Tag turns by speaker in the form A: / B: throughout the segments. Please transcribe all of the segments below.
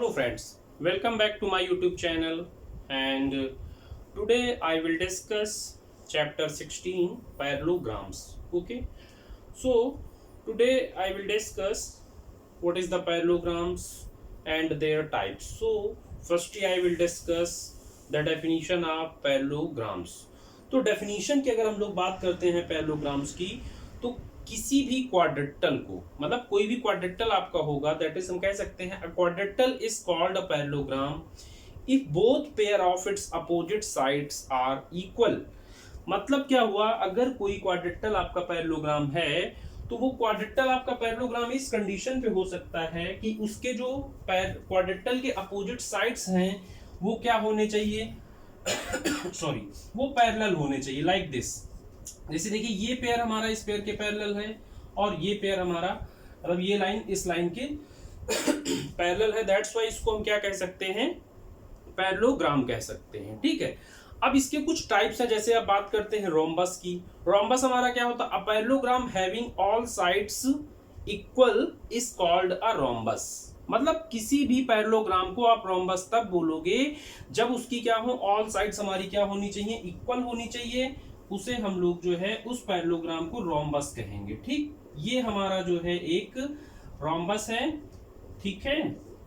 A: Hello friends, welcome back to my YouTube channel and today I will discuss chapter 16 parallelograms. Okay, so today I will discuss what is the parallelograms and their types. So firstly I will discuss the definition of parallelograms. तो definition की अगर हम लोग बात करते हैं parallelograms की, तो किसी भी क्वाड्रेटल को, मतलब कोई भी क्वाड्रेटल आपका होगा, दैट इज हम कह सकते हैं a quadrilateral is called a parallelogram if both pair of its opposite sides are equal. मतलब क्या हुआ, अगर कोई क्वाड्रेटल आपका पैरेललोग्राम है तो वो क्वाड्रेटल आपका पैरेललोग्राम इस कंडीशन पे हो सकता है कि उसके जो क्वाड्रेटल के अपोजिट साइड्स हैं वो क्या होने चाहिए सॉरी वो पैरेलल होने चाहिए, लाइक दिस। जैसे देखिए ये पेयर हमारा इस पेयर के पैरेलल है और ये पेयर हमारा, मतलब ये लाइन इस लाइन के पैरेलल है, दैट्स व्हाई इसको हम क्या कह सकते हैं, पैरेललोग्राम कह सकते हैं। ठीक है, अब इसके कुछ टाइप्स हैं। जैसे आप बात करते हैं रोम्बस की। रोम्बस हमारा क्या होता है, a parallelogram having all sides equal is called a rhombus. मतलब किसी भी पैरेललोग्राम को आप रोम्बस तब बोलोगे जब उसकी क्या हो, ऑल साइड्स हमारी क्या होनी चाहिए, इक्वल होनी चाहिए, उसे हम लोग जो है उस पैरेललोग्राम को रोम्बस कहेंगे। ठीक, ये हमारा जो है एक रोम्बस है। ठीक है,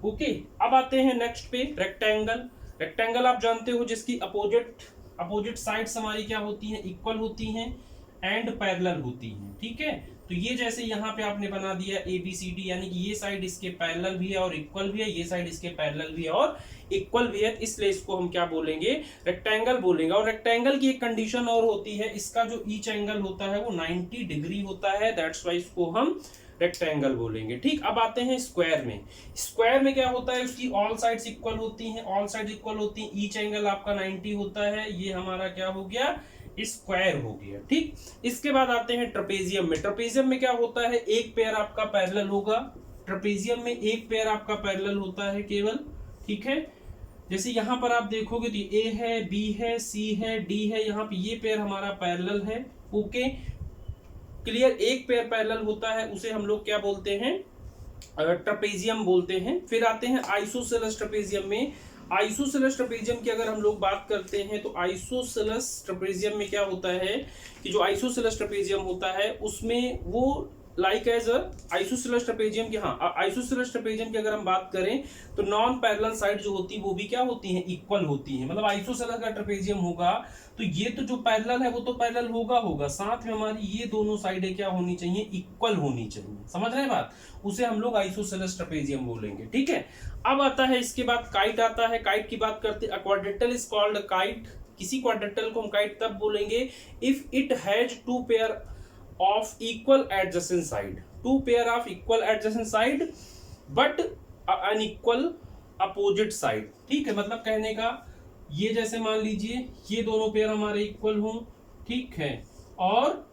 A: ओके। अब आते हैं नेक्स्ट पे, रेक्टेंगल। रेक्टेंगल आप जानते हो जिसकी अपोजिट साइड्स हमारी क्या होती हैं, इक्वल होती हैं एंड पैरेलल होती हैं। ठीक है, तो ये जैसे यहाँ पे आपने बना दिया ए बी सी डी, यानी कि ये साइड इसके पैरेलल भी है और इक्वल भी है, ये साइड इसके पैरेलल भी है और इक्वल भी है, इसलिए इसको हम क्या बोलेंगे, रेक्टेंगल बोलेंगे। और रेक्टेंगल की एक कंडीशन और होती है, इसका जो ईच एंगल होता है वो 90 डिग्री होता है, दैट्स व्हाई इसको हम रेक्टेंगल बोलेंगे। ठीक, अब आते हैं स्क्वायर में। स्क्वायर में क्या होता है, उसकी ऑल साइड्स इक्वल होती हैं, ऑल साइड्स इक्वल होती हैं, ईच एंगल आपका 90 होता है, ये हमारा क्या हो गया, स्क्वायर हो गया। ठीक, इसके बाद आते हैं ट्रेपेजियम में। ट्रेपेजियम में क्या होता है, एक पेयर आपका पैरेलल होगा, ट्रेपेजियम में एक पेयर आपका पैरेलल होता है केवल। ठीक है, जैसे यहां पर आप देखोगे तो ए है, बी है, सी है, डी है, यहाँ पे ये पेयर हमारा पैरेलल है। Okay, clear. एक पेयर पैरेलल होता है उसे हम लोग क्या बोलते हैं, ट्रेपेजियम बोलते हैं। फिर आते हैं आइसोसेलेस ट्रेपेजियम में। आइसोसेलेस ट्रेपेजियम की अगर हम लोग बात करते हैं तो आइसोसेलेस ट्रेपेजियम में क्या होता है कि जो आइसोसेलेस ट्रेपेजियम होता है उसमें वो लाइक एज आइसोसेलेस ट्रेपेजियम की, हाँ आइसोसेलेस ट्रेपेजियम की अगर हम बात करें तो नॉन पैरेलल साइड जो होती है वो भी क्या होती हैं, इक्वल होती हैं। मतलब आइसोसेलेस का ट्रेपेजियम होगा तो ये तो जो पैरेलल है वो तो पैरेलल होगा, साथ में हमारी ये दोनों साइडें क्या होनी चाहिए, इक्वल होनी चाहिए। समझ रहे हैं बात, उसे हम लोग आइसोसेलेस ट्रेपेजियम बोलेंगे। ठीक है, अब आता है इसके बाद काइट आता है। काइट की बात करते हैं, क्वाड्रेटल इज कॉल्ड काइट। किसी क्वाड्रेटल को हम काइट तब बोलेंगे if it has two pair of equal adjacent side, two pair of equal adjacent side but unequal opposite side। ठीक है, मतलब कहने का ये जैसे मान लीजिए ये दोनों पेयर हमारे इक्वल हों, ठीक है, और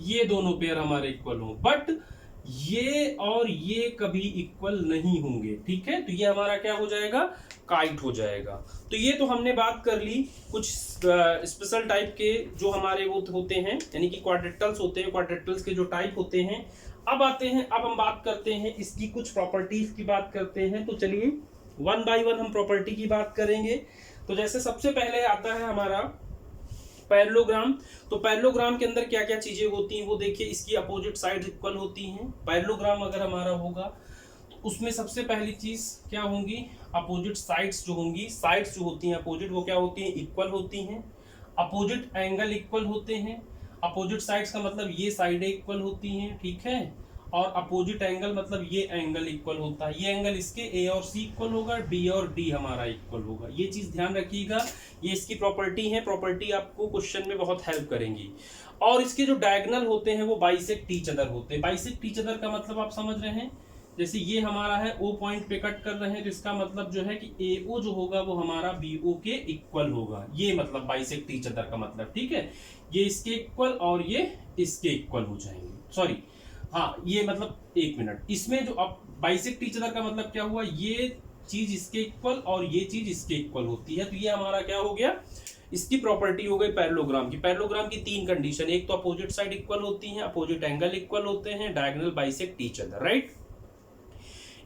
A: ये दोनों पेयर हमारे इक्वल हों, बट ये और ये कभी इक्वल नहीं होंगे। ठीक है, तो ये हमारा क्या हो जाएगा, काइट हो जाएगा। तो ये तो हमने बात कर ली कुछ स्पेशल टाइप के जो हमारे वो होते हैं, यानी कि क्वाड्रेटल्स होते हैं, क्वाड्रेटल्स के जो टाइप होते हैं। अब आते हैं, अब हम बात करते हैं इसकी कुछ प्रॉपर्टीज की बात करते हैं। तो चलिए वन बाय वन हम प्रॉपर्टी की बात करेंगे। तो जैसे सबसे पहले आता है हमारा पैरेललोग्राम। तो पैरेललोग्राम के अंदर क्या क्या चीजें होती हैं वो देखिए, इसकी अपोजिट साइड इक्वल होती हैं। पैरेललोग्राम अगर हमारा होगा तो उसमें सबसे पहली चीज क्या होंगी, अपोजिट साइड्स जो होंगी, साइड्स जो होती हैं अपोजिट वो क्या होती हैं, इक्वल होती हैं। अपोजिट एंगल इक्वल होते हैं। अपोजिट साइड्स का मतलब ये साइडें इक्वल होती हैं। ठीक है, और अपोजिट एंगल मतलब ये एंगल इक्वल होता है, ये एंगल इसके ए और सी इक्वल होगा, डी और डी हमारा इक्वल होगा। ये चीज ध्यान रखिएगा, ये इसकी प्रॉपर्टी है, प्रॉपर्टी आपको क्वेश्चन में बहुत हेल्प करेंगी। और इसके जो डायगोनल होते हैं वो बाइसेक्ट ईच अदर होते हैं। बाइसेक्ट ईच अदर का मतलब आप समझ रहे हैं, जैसे ये हमारा है ओ पॉइंट पे कट कर रहे हैं तो इसका मतलब जो है कि ए ओ जो होगा वो हमारा बी ओ के इक्वल होगा, ये मतलब बाइसेक्ट ईच अदर का मतलब। ठीक है, ये इसके इक्वल और ये इसके इक्वल हो जाएंगे, सॉरी हाँ ये मतलब एक मिनट, इसमें जो अब बाइसेक्ट ईच अदर का मतलब क्या हुआ, ये चीज इसके इक्वल और ये चीज इसके इक्वल होती है, तो ये हमारा क्या हो गया, इसकी प्रॉपर्टी हो गई पैरेललोग्राम की। पैरेललोग्राम की तीन कंडीशन, एक तो अपोजिट साइड इक्वल होती हैं, अपोजिट एंगल इक्वल होते हैं, diagonal bisect each other, right.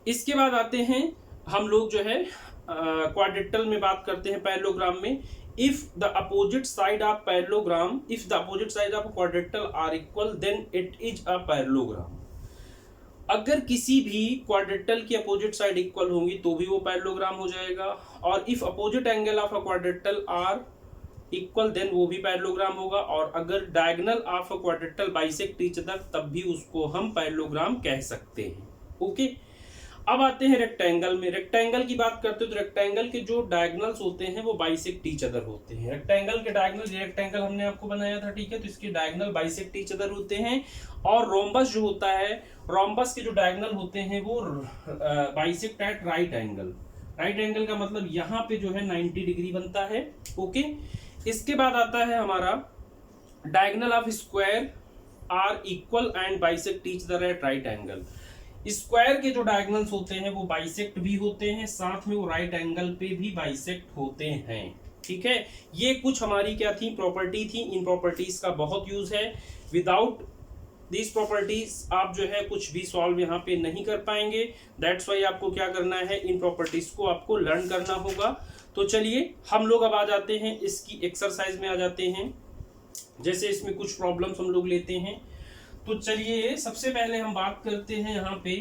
A: इसके बाद आते हैं हम लोग जो है क्वाड्रेटल में बात करते हैं पैरेललोग्राम में। If the opposite side of parallelogram, if the opposite side of quadrilateral are equal then it is a parallelogram. अगर किसी भी क्वाड्रेटल की अपोजिट साइड इक्वल होंगी तो भी वो पैरेललोग्राम हो जाएगा, और if opposite angle of a quadrilateral are equal then वो भी पैरेललोग्राम होगा, और अगर diagonal of a quadrilateral bisect each other तब भी उसको हम पैरेललोग्राम कह सकते हैं। ओके, अब आते हैं रेक्टेंगल में। रेक्टेंगल की बात करते हैं तो रेक्टेंगल के जो डायगोनल्स होते हैं वो बाइसेक्ट ईच अदर होते हैं। रेक्टेंगल के डायगोनल, रेक्टेंगल हमने आपको बनाया था, ठीक है, तो इसके डायगोनल बाइसेक्ट ईच अदर होते हैं। और रोम्बस जो होता है, रोम्बस के जो डायगोनल होते हैं वो bisect at right angle. Right angle का मतलब यहाँ पे जो है 90 डिग्री बनता है। ओके, इसके बाद आता है हमारा diagonal of square are equal and bisect each other at right angle. Square के जो डायगोनल्स होते हैं वो बाइसेक्ट भी होते हैं, साथ में वो राइट एंगल पे भी बाइसेक्ट होते हैं। ठीक है, ये कुछ हमारी क्या थी, प्रॉपर्टी थी। इन प्रॉपर्टीज का बहुत यूज है। विदाउट दिस प्रॉपर्टीज आप जो है कुछ भी सॉल्व यहाँ पे नहीं कर पाएंगे। दैट्स वाई आपको क्या करना है, इन प्रॉपर्टीज को आपको लर्न करना होगा। तो चलिए हम लोग अब आ जाते हैं इसकी एक्सरसाइज में आ जाते हैं। जैसे इसमें कुछ प्रॉब्लम्स हम लोग लेते हैं, तो चलिए सबसे पहले हम बात करते हैं यहाँ पे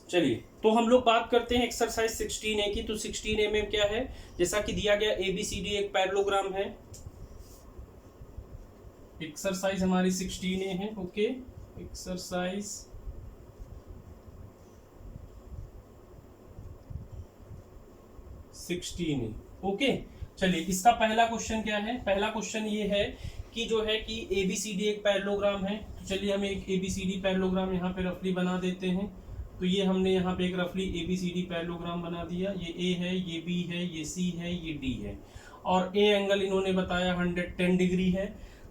A: चलिए तो हम लोग बात करते हैं एक्सरसाइज 16A की। तो 16A में क्या है, जैसा कि दिया गया ABCD एक पैरेललोग्राम है। एक्सरसाइज हमारी 16A है। Okay, exercise 16A। ओके, चलिए इसका पहला क्वेश्चन क्या है। पहला क्वेश्चन ये है कि जो है कि ABCD एक पैरेललोग्राम है। तो चलिए हम एक ABCD पैरेललोग्राम यहाँ पे रफली बना देते हैं। तो ये हमने यहाँ पे एक रफली ABCD पैरेललोग्राम बना दिया। ये A है, ये B है, ये C है, ये D है, और A एंगल इन्होंने बताया 110 डिग्री है।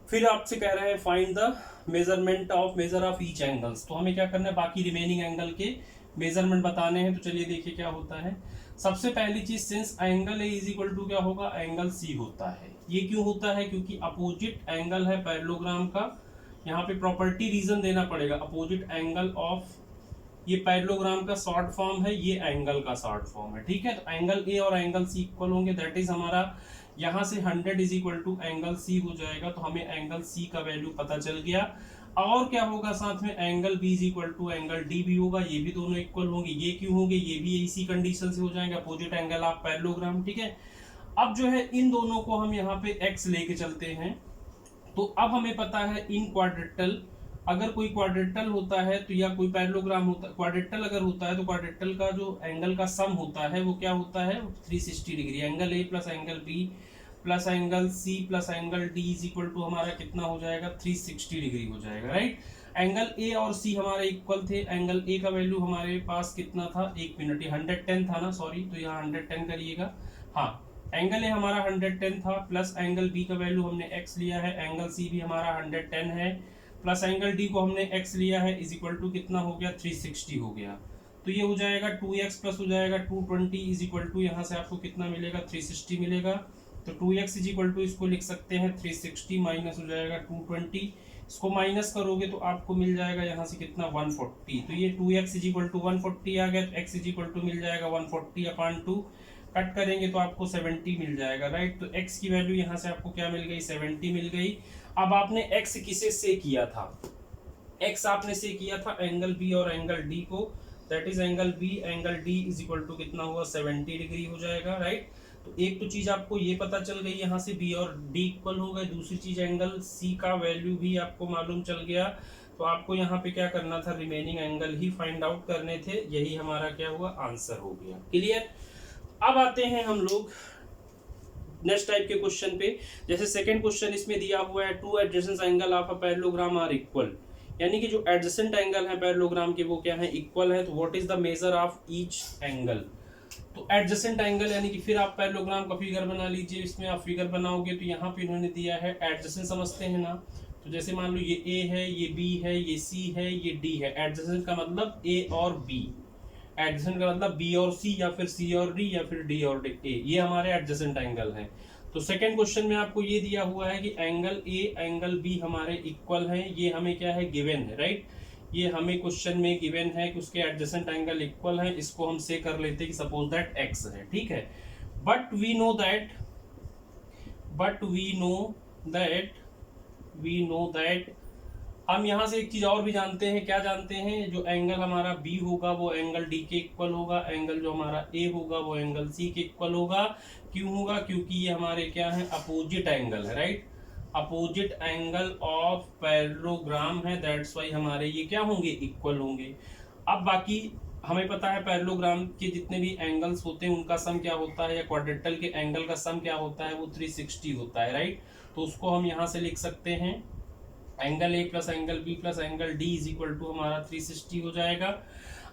A: फिर आपसे कह रहा है find the measure of each angles. तो हमें क्या करना है, बाकी रिमेनिंग एंगल के मेजरमेंट बताने हैं। तो चलिए देखिए क्या होता है। सबसे पहली चीज, since angle A is equal to क्या होगा, एंगल सी होता है। ये क्यों होता है, क्योंकि अपोजिट एंगल है पैरेललोग्राम का। यहाँ पे प्रॉपर्टी रीजन देना पड़ेगा, अपोजिट एंगल ऑफ, ये पैरेललोग्राम का शॉर्ट फॉर्म है, ये एंगल का शॉर्ट फॉर्म है। ठीक है, तो एंगल ए और एंगल सी इक्वल होंगे। दैट इज हमारा यहाँ से 100 is equal to angle C हो जाएगा। तो हमें एंगल सी का वैल्यू पता चल गया। और क्या होगा साथ में, angle B is equal to angle D भी होगा। ये भी दोनों इक्वल होंगे। ये क्यों होंगे, ये भी इसी कंडीशन से हो जाएंगे, अपोजिट एंगल ऑफ पैरेललोग्राम। ठीक है, अब जो है इन दोनों को हम यहाँ पे एक्स लेके चलते हैं। तो अब हमें पता है इन क्वाड्रेटल, अगर कोई क्वाड्रेटल होता है तो, या कोई पैरेललोग्राम होता है, क्वाड्रेटल अगर होता है तो क्वाड्रेटल का जो एंगल का सम होता है वो क्या होता है, 360 degree. Angle A plus angle B plus angle C plus angle D is equal to हमारा कितना हो जाएगा, 360 डिग्री हो जाएगा। राइट, एंगल ए और सी हमारे इक्वल थे। एंगल ए का वैल्यू हमारे पास कितना था, 1 मिनट, ये 110 था ना, सॉरी, तो यहाँ 110 करिएगा। हाँ, एंगल ए हमारा 110 था, प्लस एंगल बी का वैल्यू हमने x लिया है, एंगल सी भी हमारा 110 है, प्लस एंगल डी को हमने x लिया है, इज इक्वल टू कितना हो गया, 360 हो गया। तो ये हो जाएगा 2x प्लस हो जाएगा 220 इज इक्वल टू, यहाँ से आपको कितना मिलेगा, 360 मिलेगा। तो 2x इज इक्वल टू इसको लिख सकते हैं 360 माइनस हो जाएगा 220, इसको माइनस करोगे तो आपको मिल जाएगा यहाँ से कितना, 140। तो ये 2x इज इक्वल टू 140 आ गया, तो x इज इक्वल टू मिल जाएगा 140/2, कट करेंगे तो आपको 70 मिल जाएगा। राइट, तो x की वैल्यू यहाँ से आपको क्या मिल गई, 70 मिल गई। अब आपने x किसे से किया था, x आपने से किया था एंगल b और एंगल d को, that is angle b angle d is equal to कितना हुआ, 70 डिग्री हो जाएगा। राइट, तो एक तो चीज आपको ये पता चल गई, यहाँ से b और d इक्वल हो गए। दूसरी चीज एंगल c का वैल्यू भी आपको मालूम चल गया। तो आपको यहाँ पे क्या करना था, रिमेनिंग एंगल ही फाइंड आउट करने थे। यही हमारा क्या हुआ, आंसर हो गया। क्लियर। अब आते हैं हम लोग नेक्स्ट टाइप के क्वेश्चन पे। जैसे सेकंड क्वेश्चन इसमें दिया हुआ है, two adjacent angle of a parallelogram are equal, यानी कि जो एडजेसेंट एंगल है पैरेललोग्राम के वो क्या है, इक्वल है। तो what is the measure of each angle. तो एडजेसेंट एंगल यानी कि फिर आप पैरेललोग्राम का फिगर बना लीजिए। इसमें आप फिगर बनाओगे तो यहाँ पे इन्होंने दिया है एडजेसेंट, समझते हैं ना। तो जैसे मान लो ये A है, ये B है, ये C है, ये D है। एडजेसेंट का मतलब A और B। एडजेसेंट का मतलब बी और सी या फिर सी और डी या फिर डी और ए, ये हमारे एडजेसेंट एंगल हैं। तो सेकंड क्वेश्चन में आपको ये दिया हुआ है कि एंगल ए एंगल बी हमारे इक्वल हैं, ये हमें क्या है गिवन है, राइट। ये हमें क्वेश्चन में गिवन है कि उसके एडजेसेंट एंगल इक्वल हैं। इसको हम से कर लेते हैं कि सपोज दैट एक्स है, ठीक है। बट वी नो दैट हम यहाँ से एक चीज और भी जानते हैं। क्या जानते हैं? जो एंगल हमारा बी होगा वो एंगल डी के इक्वल होगा, एंगल जो हमारा ए होगा वो एंगल सी के इक्वल होगा। क्यों होगा? क्योंकि ये हमारे क्या है, अपोजिट एंगल है, right. Opposite angle of parallelogram है, दैट्स वाई हमारे ये क्या होंगे, इक्वल होंगे। अब बाकी हमें पता है पैरेललोग्राम के जितने भी एंगल्स होते हैं उनका सम क्या होता है, या क्वाड्रेटल के एंगल का सम क्या होता है, वो 360 होता है, राइट। तो उसको हम यहाँ से लिख सकते हैं angle A plus angle B plus angle D is equal to हमारा 360 हो जाएगा।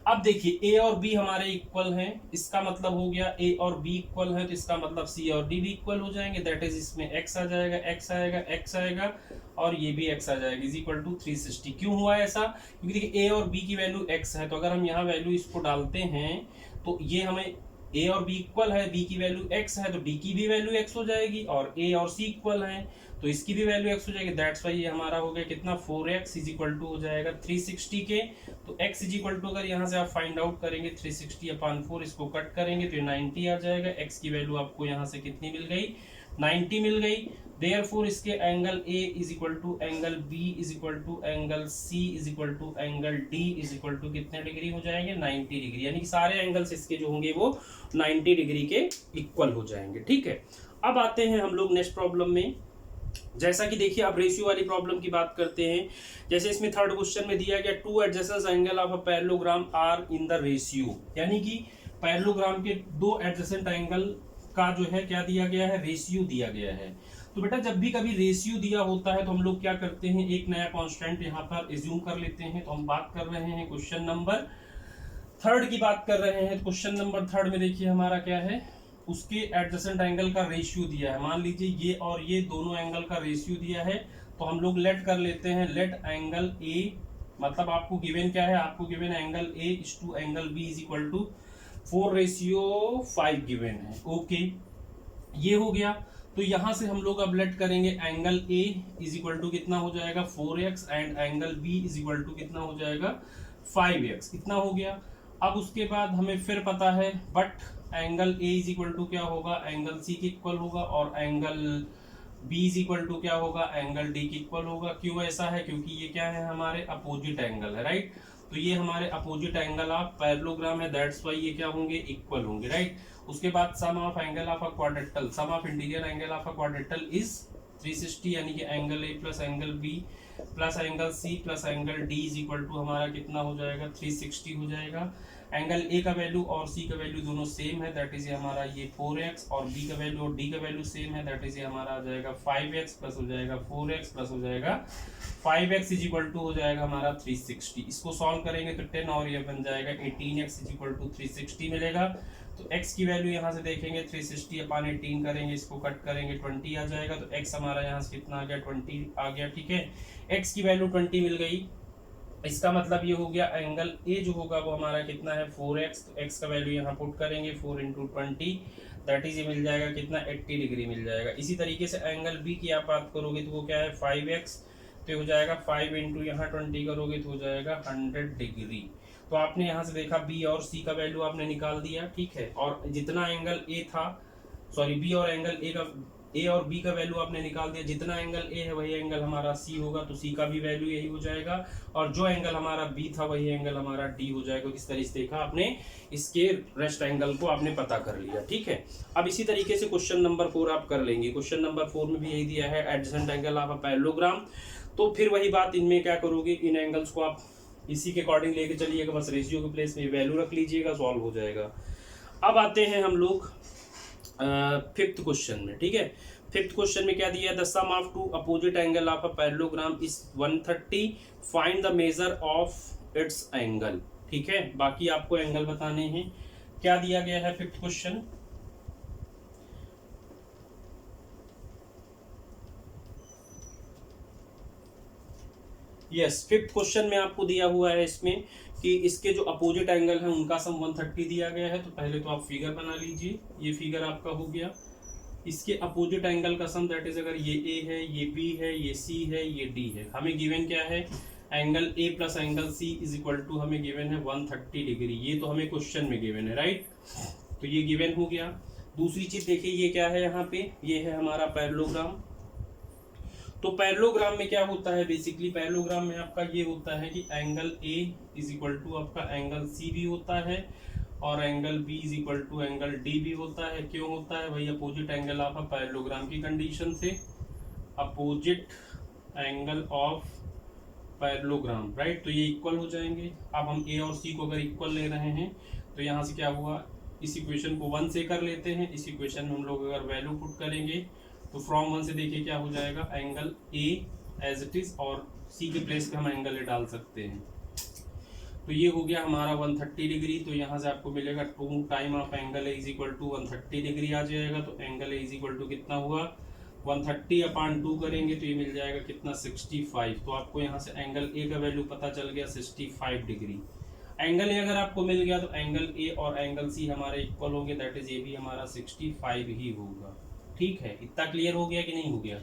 A: अब देखिए ए और बी हमारे इक्वल हैं, इसका मतलब हो गया ए और बी इक्वल है, तो इसका मतलब सी और डी भी इक्वल हो जाएंगे। दैट इज इसमें एक्स आ जाएगा, एक्स आएगा, एक्स आएगा और ये भी एक्स आ जाएगा, इज इक्वल टू 360। क्यों हुआ ऐसा? क्योंकि देखिए ए और बी की वैल्यू एक्स है, तो अगर हम यहाँ वैल्यू इसको डालते हैं तो ये हमें ए और बी इक्वल है, बी की वैल्यू एक्स है तो डी की भी वैल्यू एक्स हो जाएगी, और ए और सी इक्वल है तो इसकी भी वैल्यू एक्स हो जाएगी। दैट्स वाई ये हमारा हो गया कितना, 4x इज इक्वल टू हो जाएगा 360 के। तो x इज इक्वल टू अगर यहाँ से आप फाइंड आउट करेंगे 360 अपॉन 4, इसको कट करेंगे तो ये 90 आ जाएगा। x की वैल्यू आपको यहाँ से कितनी मिल गई, 90 मिल गई। देयरफॉर इसके angle a is equal to angle b is equal to angle c is equal to angle d is equal to कितने डिग्री हो जाएंगे, 90 डिग्री। यानी कि सारे एंगल्स इसके जो होंगे वो 90 डिग्री के इक्वल हो जाएंगे, ठीक है। अब आते हैं हम लोग नेक्स्ट प्रॉब्लम में। जैसा कि देखिए अब रेशियो वाली प्रॉब्लम की बात करते हैं। जैसे इसमें थर्ड क्वेश्चन में दिया गया two adjacent angle of a parallelogram are in the ratio, यानी कि पैरेललोग्राम के दो एडजेसेंट एंगल का जो है क्या दिया गया है, रेशियो दिया गया है। तो बेटा जब भी कभी रेशियो दिया होता है तो हम लोग क्या करते हैं, एक नया कांस्टेंट यहाँ पर एज्यूम कर लेते हैं। तो हम बात कर रहे हैं क्वेश्चन नंबर थर्ड की बात कर रहे हैं। क्वेश्चन नंबर थर्ड में देखिए हमारा क्या है, उसके एडजेसेंट एंगल का रेशियो दिया है। मान लीजिए ये और ये दोनों एंगल का रेशियो दिया है, तो हम लोग लेट कर लेते हैं, लेट एंगल ए, मतलब आपको गिवन क्या है, आपको given angle A is to angle B is equal to 4:5 given है, ओके। ये हो गया। तो यहां से हम लोग अब लेट करेंगे angle A is equal to कितना हो जाएगा 4x and angle B is equal to कितना हो जाएगा 5x, इतना हो गया। अब उसके बाद हमें फिर पता है but angle A is equal to क्या होगा, एंगल सी के इक्वल होगा, और angle B is equal to क्या होगा, एंगल डी के इक्वल होगा। क्यों ऐसा है? क्योंकि ये क्या है, हमारे अपोजिट एंगल है, राइट। तो ये हमारे अपोजिट एंगल ऑफ पैरेललोग्राम है, दैट्स वाई ये क्या होंगे, इक्वल होंगे, राइट। उसके बाद sum of angle of a quadrilateral, sum of interior angle of a quadrilateral is 360, यानी कि angle A plus angle B plus angle C plus angle D is equal to हमारा कितना हो जाएगा, 360 हो जाएगा। एंगल ए का वैल्यू और सी का वैल्यू दोनों सेम है, दैट इज ये हमारा ये 4x, और बी का वैल्यू और डी का वैल्यू सेम है, दैट इज ये हमारा आ जाएगा 5x प्लस हो जाएगा 4x प्लस हो जाएगा 5x इज इक्वल टू हो जाएगा हमारा 360। इसको सॉल्व करेंगे तो 10 और ये बन जाएगा 18x इज इक्वल टू 360 मिलेगा। तो x की वैल्यू यहाँ से देखेंगे 360 अपॉन 18 करेंगे, इसको कट करेंगे 20 आ जाएगा। तो x हमारा यहाँ से कितना आ गया, 20 आ गया, ठीक है। x की वैल्यू 20 मिल गई, इसका मतलब ये हो गया एंगल ए जो होगा वो हमारा कितना है 4x। तो x का वैल्यू यहाँ पुट करेंगे 4 इंटू 20, दैट इज ये मिल जाएगा कितना, 80 डिग्री मिल जाएगा। इसी तरीके से एंगल बी की आप बात करोगे तो वो क्या है 5x, तो हो जाएगा 5 इंटू यहाँ 20 करोगे तो हो जाएगा 100 डिग्री। तो आपने यहाँ से देखा बी और सी का वैल्यू आपने निकाल दिया, ठीक है। और जितना एंगल ए था, सॉरी बी और एंगल ए और बी का वैल्यू आपने निकाल दिया, जितना एंगल ए है वही एंगल हमारा सी होगा, तो सी का भी वैल्यू यही हो जाएगा, और जो एंगल हमारा बी था वही एंगल हमारा डी हो जाएगा। इस तरीके से देखा आपने, इसके रेस्ट एंगल को आपने पता कर लिया, ठीक है। अब इसी तरीके से क्वेश्चन नंबर 4 आप कर लेंगे। क्वेश्चन नंबर 4 में भी यही दिया है, adjacent angle of a parallelogram. तो फिर वही बात, इनमें क्या करोगे, इन एंगल्स को आप इसी के अकॉर्डिंग लेके चलिएगा, बस रेशियो के प्लेस में वैल्यू रख लीजिएगा, सॉल्व हो जाएगा। अब आते हैं हम लोग फिफ्थ क्वेश्चन में, ठीक है। फिफ्थ क्वेश्चन में क्या दिया है, the sum of two opposite angle of a parallelogram is 130, find the measure of its angle, ठीक है। बाकी आपको एंगल बताने हैं। क्या दिया गया है fifth question, yes, fifth question में आपको दिया हुआ है इसमें कि इसके जो अपोजिट एंगल है उनका सम 130 दिया गया है। तो पहले तो आप फिगर बना लीजिए, ये फिगर आपका हो गया। इसके अपोजिट एंगल का सम दैट इज, अगर ये ए है, ये बी है, ये सी है, ये डी है, हमें गिवन क्या है, angle A plus angle C is equal to हमें गिवन है 130 डिग्री। ये तो हमें क्वेश्चन में गिवन है, राइट। तो ये गिवन हो गया। दूसरी चीज देखिए, ये क्या है यहाँ पे, ये है हमारा पैरेललोग्राम। तो पैरेललोग्राम में क्या होता है, बेसिकली पैरेललोग्राम में आपका ये होता है कि angle A is equal to आपका एंगल सी भी होता है और angle B is equal to angle D भी होता है। क्यों होता है भाई, opposite angle of a parallelogram की कंडीशन से, opposite angle of parallelogram, right. तो ये इक्वल हो जाएंगे। अब हम ए और सी को अगर इक्वल ले रहे हैं तो यहाँ से क्या हुआ, इस इक्वेशन को 1 से कर लेते हैं। इस इक्वेशन में हम लोग अगर वैल्यू पुट करेंगे तो फ्रॉम 1 से देखिए क्या हो जाएगा, angle A as it is और सी के प्लेस पे हम एंगल ए डाल सकते हैं। तो ये हो गया हमारा 130 डिग्री। तो यहाँ से आपको मिलेगा 2 time of angle A is equal to 130 degree आ जाएगा। तो angle A is equal to कितना हुआ, 130/2 करेंगे तो ये मिल जाएगा कितना, 65। तो आपको यहाँ से एंगल ए का वैल्यू पता चल गया 65 डिग्री। एंगल ए अगर आपको मिल गया तो एंगल ए और एंगल सी हमारे इक्वल होंगे, दैट इज ये भी हमारा 65 ही होगा। ठीक है, इतना क्लियर हो गया कि नहीं हो गया।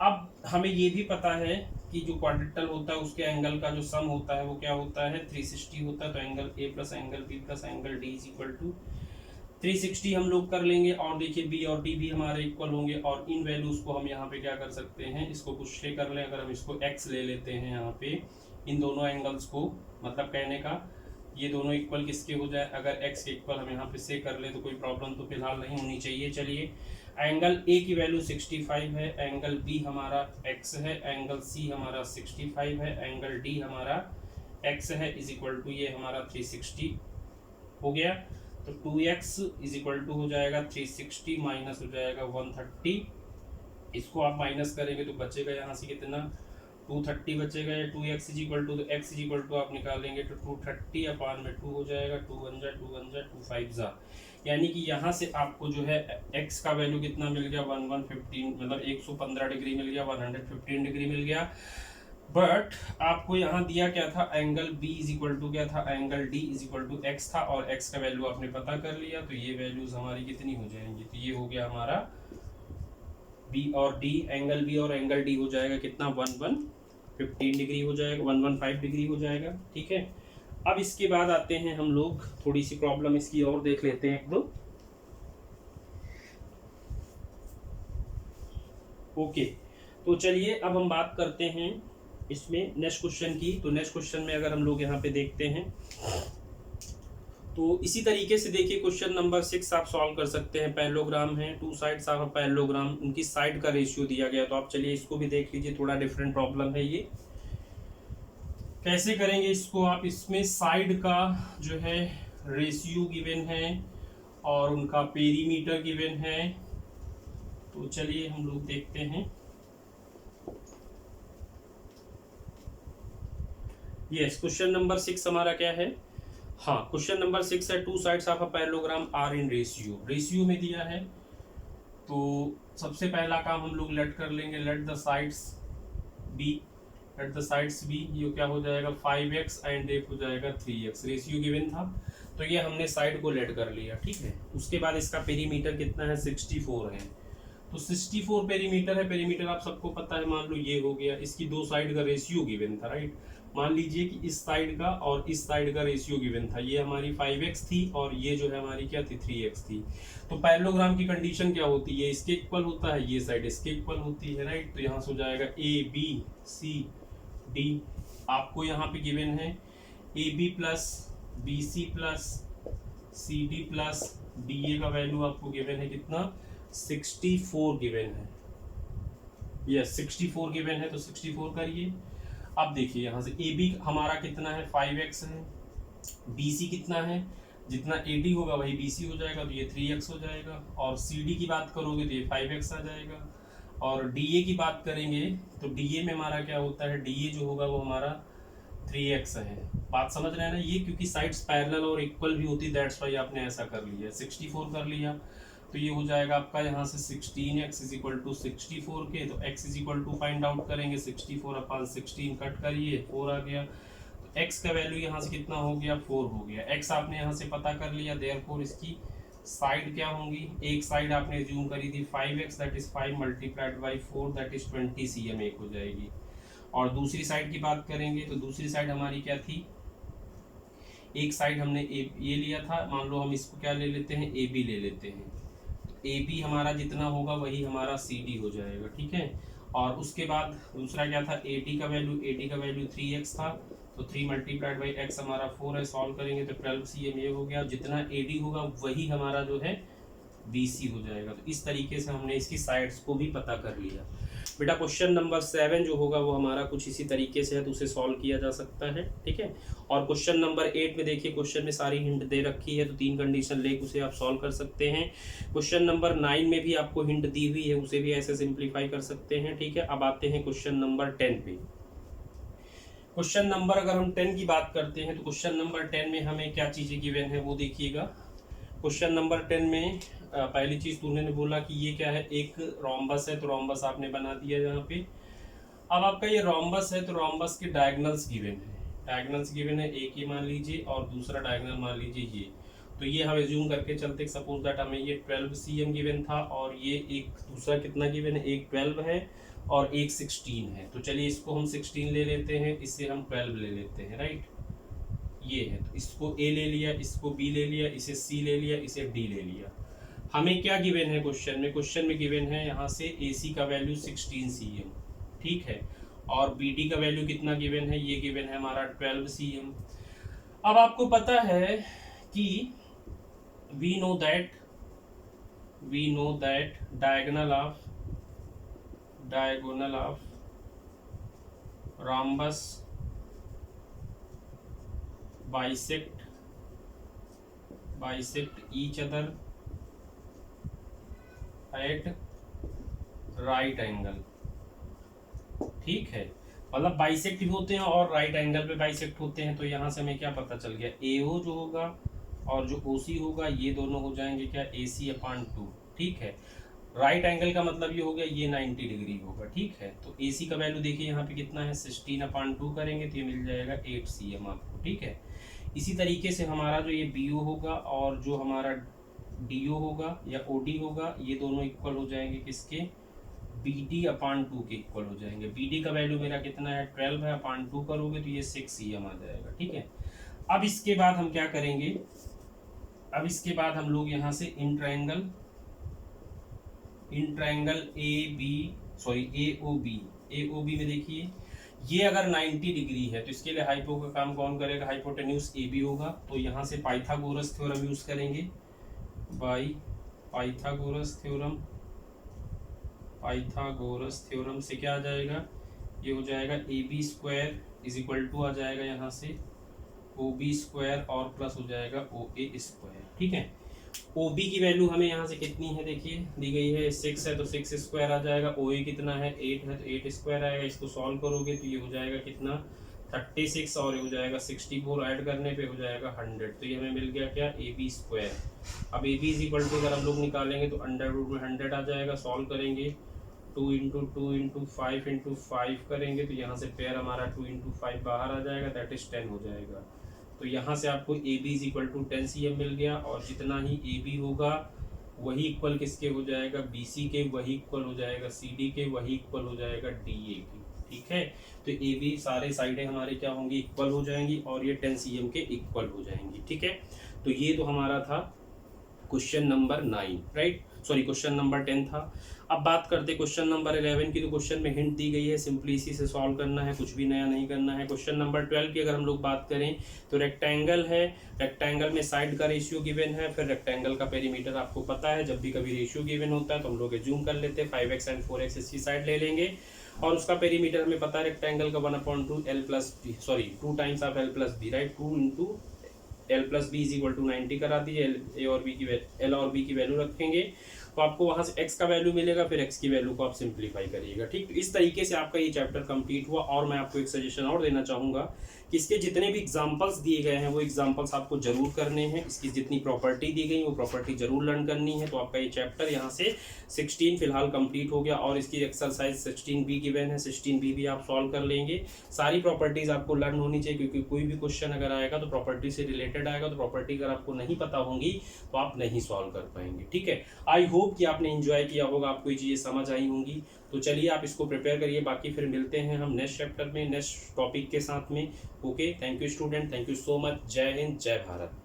A: अब हमें ये भी पता है कि जो क्वाड्रेटल होता है उसके एंगल का जो सम होता है वो क्या होता है, 360 होता है। तो angle A plus angle B plus angle D is equal to 360 हम लोग कर लेंगे। और देखिए बी और डी भी हमारे इक्वल होंगे और इन वैल्यूज को हम यहाँ पे क्या कर सकते हैं, इसको कुछ से कर लें। अगर हम इसको एक्स ले लेते हैं यहाँ पे, इन दोनों एंगल्स को, मतलब कहने का ये दोनों इक्वल किसके हो जाए, अगर एक्स के इक्वल हम यहाँ पे से कर ले तो कोई प्रॉब्लम तो फिलहाल नहीं होनी चाहिए। चलिए, एंगल ए की वैल्यू 65 है, एंगल बी हमारा एक्स है, एंगल सी हमारा 65 है, एंगल डी हमारा एक्स है, इज इक्वल टू ये हमारा 360 हो गया। तो 2x इज इक्वल टू हो जाएगा 360 माइनस हो जाएगा 130। इसको आप माइनस करेंगे तो बचेगा यहाँ से कितना, 230 बचेगा। या 2x इज इक्वल टू, तो x इज इक्वल टू आप निकालेंगे तो 230/2 हो जाएगा। 2 1 जा 2 1 जा 2 5 जा, यानी कि यहाँ से आपको जो है x का वैल्यू कितना मिल गया, 1115, मतलब 115 डिग्री मिल गया, 115 डिग्री मिल गया। बट आपको यहाँ दिया क्या था, angle B is equal to क्या था, angle D is equal to x था और एक्स का वैल्यू आपने पता कर लिया। तो ये वैल्यूज हमारी कितनी हो जाएंगी, तो ये हो गया हमारा बी और डी, एंगल बी और एंगल डी हो जाएगा कितना, 1115 डिग्री हो जाएगा, 115 डिग्री हो जाएगा। ठीक है, अब इसके बाद आते हैं हम लोग, थोड़ी सी प्रॉब्लम इसकी और देख लेते हैं एक दो। ओके, तो चलिए अब हम बात करते हैं इसमें नेक्स्ट क्वेश्चन की। तो नेक्स्ट क्वेश्चन में अगर हम लोग यहाँ पे देखते हैं तो इसी तरीके से देखिए, क्वेश्चन नंबर 6 आप सॉल्व कर सकते हैं। पैरेललोग्राम है, 2 साइड्स ऑफ अ पैरेललोग्राम, उनकी साइड का रेशियो दिया गया। तो आप चलिए इसको भी देख लीजिए, थोड़ा डिफरेंट प्रॉब्लम है ये। कैसे करेंगे इसको आप, इसमें साइड का जो है रेशियो गिवन है और उनका पेरीमीटर गिवन है। तो चलिए हम लोग देखते हैं। यस, क्वेश्चन नंबर 6 हमारा क्या है, हाँ क्वेश्चन नंबर 6 है, 2 sides of a parallelogram are in ratio. Ratio में दिया है तो सबसे पहला काम हम लोग लेट कर लेंगे, let the sides be, let the sides be, ये क्या हो जाएगा 5x एंड एक हो जाएगा 3x। रेशियो गिवन था तो ये हमने साइड को लेट कर लिया। ठीक है, उसके बाद इसका पेरीमीटर कितना है, 64 है। तो 64 पेरीमीटर है, पेरीमीटर आप सबको पता है, मान लो ये हो गया। इसकी दो साइड का रेशियो गिवन था, राइट। मान लीजिए कि इस साइड का और इस साइड का रेशियो गिवन था, ये हमारी 5x थी और ये जो है हमारी क्या थी, 3x थी। तो पैरेललोग्राम की कंडीशन क्या होती है, इसके इक्वल होता है, ये साइड इसके इक्वल होती है, राइट। तो यहाँ से हो जाएगा ए बी सी डी, आपको यहाँ पे गिवन है A B plus B C plus C D plus D A का वैल्यू आपको गिवन है कितना, 64 गिवन है। यस, 64 गिवन है, तो 64 करिए। अब देखिए यहाँ से ए बी हमारा कितना है, 5x है। बी सी कितना है, जितना ए डी होगा वही बी सी हो जाएगा, तो ये 3x हो जाएगा। और सी डी की बात करोगे तो ये 5x आ जाएगा। और डी ए की बात करेंगे तो डी ए में हमारा क्या होता है, डी ए जो होगा वो हमारा 3x है। बात समझ रहे हैं ना, ये क्योंकि साइड्स पैरेलल और इक्वल भी होती, दैट्स वाई आपने ऐसा कर लिया, 64 कर लिया। तो ये हो जाएगा आपका यहाँ से 16x इज इक्वल टू 64 के, तो x is equal to find out करेंगे 64/16 कट करिए 4 आ गया, तो x का वैल्यू यहाँ से कितना हो गया 4 हो गया। x आपने यहाँ से पता कर लिया, देयरफॉर इसकी साइड क्या होंगी, एक साइड आपने ज्यूम करी थी 5x that is 5 multiplied by 4 that is 20 cm एक हो जाएगी। और दूसरी साइड की बात करेंगे तो दूसरी साइड हमारी क्या थी, एक साइड हमने ये लिया था, मान लो हम इसको क्या ले लेते हैं ए बी ले लेते हैं, तो ए बी हमारा जितना होगा वही हमारा सी डी हो जाएगा, ठीक है। और उसके बाद दूसरा क्या था, ए डी का वैल्यू 3x था, तो 3 मल्टीप्लाइड बाई x हमारा 4 है, सॉल्व करेंगे तो 12 cm ये हो गया, जितना ए डी होगा वही हमारा जो है बी सी हो जाएगा। तो इस तरीके से हमने इसकी साइड्स को भी पता कर लिया। बेटा क्वेश्चन नंबर 7 जो होगा वो हमारा कुछ इसी तरीके से है, तो उसे सॉल्व किया जा सकता है, ठीक है। और क्वेश्चन नंबर 8 में देखिए, क्वेश्चन में सारी हिंट दे रखी है, तो 3 कंडीशन लेके उसे आप सॉल्व कर सकते हैं। क्वेश्चन नंबर 9 में भी आपको हिंट दी हुई है, उसे भी ऐसे सिंप्लीफाई कर सकते हैं, ठीक है। अब आते हैं क्वेश्चन नंबर 10 पे। क्वेश्चन नंबर अगर हम 10 की बात करते हैं तो क्वेश्चन नंबर 10 में हमें क्या चीज़ें गिवन है वो देखिएगा। क्वेश्चन नंबर 10 में पहली चीज़ तो उन्होंने बोला कि ये क्या है, एक रोम्बस है, तो रोम्बस आपने बना दिया यहाँ पे। अब आपका ये रोम्बस है तो रोम्बस के डायगोनल्स गिवन है, एक ये मान लीजिए और दूसरा डायगोनल मान लीजिए ये। तो ये हम एज्यूम करके चलते, सपोज दैट हमें ये 12 cm गिवन था और ये एक दूसरा कितना गिवन है, एक 12 है और एक 16 है। तो चलिए इसको हम 16 ले लेते हैं, इससे हम 12 ले लेते हैं, राइट। ये है, तो इसको ए ले लिया, इसको बी ले लिया, इसे सी ले लिया, इसे डी ले लिया। हमें क्या गिवन है क्वेश्चन में गिवन है यहाँ से ए सी का वैल्यू 16 cm, ठीक है। और बी डी का वैल्यू कितना गिवन है, ये गिवन है हमारा 12 cm। अब आपको पता है कि we know that diagonal of rhombus bisect each other at right angle, ठीक है। मतलब बाइसेक्ट भी होते हैं और राइट एंगल पे बाइसेक्ट होते हैं। तो यहाँ से हमें क्या पता चल गया, AO जो होगा और जो OC होगा ये दोनों हो जाएंगे क्या, AC/2, ठीक है। राइट एंगल का मतलब ये हो गया ये 90 डिग्री होगा, ठीक है। तो AC का वैल्यू देखिए यहाँ पे कितना है, 16/2 करेंगे तो ये मिल जाएगा 8 cm आपको, ठीक है। इसी तरीके से हमारा जो ये BO होगा और जो हमारा DO होगा या OD होगा, ये दोनों इक्वल हो जाएंगे किसके, BD/2 के इक्वल हो जाएंगे। BD का वैल्यू मेरा कितना है 12 है, अपान 2 करोगे तो ये 6 cm आ जाएगा, ठीक है। अब इसके बाद हम क्या करेंगे, अब इसके बाद हम लोग यहाँ से इन ट्रायंगल AOB में देखिए, ये अगर 90 डिग्री है तो इसके लिए हाइपो का काम कौन करेगा, हाइपोटेन्यूज AB होगा। तो यहाँ से पाइथागोरस थ्योरम यूज करेंगे, बाय पाइथागोरस थ्योरम से क्या आ जाएगा, ये हो जाएगा AB² इज इक्वल टू आ जाएगा यहाँ से OB² और प्लस हो जाएगा OA², ठीक है। OB की वैल्यू हमें यहाँ से कितनी है देखिए, दी गई है 6 है तो 6² आ जाएगा। OA कितना है 8 है तो 8² आएगा। इसको सॉल्व करोगे तो ये हो जाएगा कितना 36 और ये हो जाएगा 64, ऐड करने पे हो जाएगा 100। तो ये हमें मिल गया क्या, AB²। अब AB इज इक्वल टू अगर हम लोग निकालेंगे तो अंडर रूट में 100 आ जाएगा। सॉल्व करेंगे 2 × 2 × 5 × 5 करेंगे तो यहाँ से पेयर हमारा 2 × 5 बाहर आ जाएगा, दैट इज 10 हो जाएगा। तो यहाँ से आपको AB is equal to 10 cm मिल गया और जितना ही AB होगा वही इक्वल किसके हो जाएगा, BC के, वही इक्वल हो जाएगा CD के, वही इक्वल हो जाएगा DA के, ठीक है। तो AB सारे साइडें हमारे क्या होंगी, इक्वल हो जाएंगी और ये 10 cm के इक्वल हो जाएंगी, ठीक है। तो ये तो हमारा था question number 9, right, sorry question number 10 था। अब बात करते क्वेश्चन नंबर 11 की। तो क्वेश्चन में हिंट दी गई है, सिंपली इसी से सॉल्व करना है, कुछ भी नया नहीं करना है। क्वेश्चन नंबर 12 की अगर हम लोग बात करें तो रेक्टेंगल है, रेक्टेंगल में साइड का रेशियो गिवन है, फिर रेक्टेंगल का पेरीमीटर आपको पता है, जब भी कभी रेशियो गिवन होता है तो हम लोग जूम कर लेते हैं, 5x एंड 4x इसकी साइड ले लेंगे और उसका पेरीमीटर हमें पता है रेक्टेंगल का 1/2 2 times of L+B, right. 2 × L+B is equal to 90 करा दीजिए, L और B की वैल्यू रखेंगे तो आपको वहां से x का वैल्यू मिलेगा, फिर x की वैल्यू को आप सिंप्लीफाई करिएगा, ठीक। तो इस तरीके से आपका ये चैप्टर कंप्लीट हुआ। और मैं आपको एक सजेशन और देना चाहूँगा कि इसके जितने भी एग्जांपल्स दिए गए हैं वो एग्जांपल्स आपको जरूर करने हैं। इसकी जितनी प्रॉपर्टी दी गई वो प्रॉपर्टी जरूर लर्न करनी है। तो आपका ये चैप्टर यहाँ से 16 फिलहाल कंप्लीट हो गया और इसकी एक्सरसाइज 16B गिवन है, 16B भी आप सॉल्व कर लेंगे। सारी प्रॉपर्टीज आपको लर्न होनी चाहिए, क्योंकि कोई भी क्वेश्चन अगर आएगा तो प्रॉपर्टी से रिलेटेड आएगा, तो प्रॉपर्टी अगर आपको नहीं पता होंगी तो आप नहीं सॉल्व कर पाएंगे। ठीक है, आई होप कि आपने एंजॉय किया होगा, आपको ये चीज़ें समझ आई होंगी। तो चलिए आप इसको प्रिपेयर करिए, बाकी फिर मिलते हैं हम नेक्स्ट चैप्टर में नेक्स्ट टॉपिक के साथ में। Okay, thank you student, thank you so much. जय हिंद, जय भारत।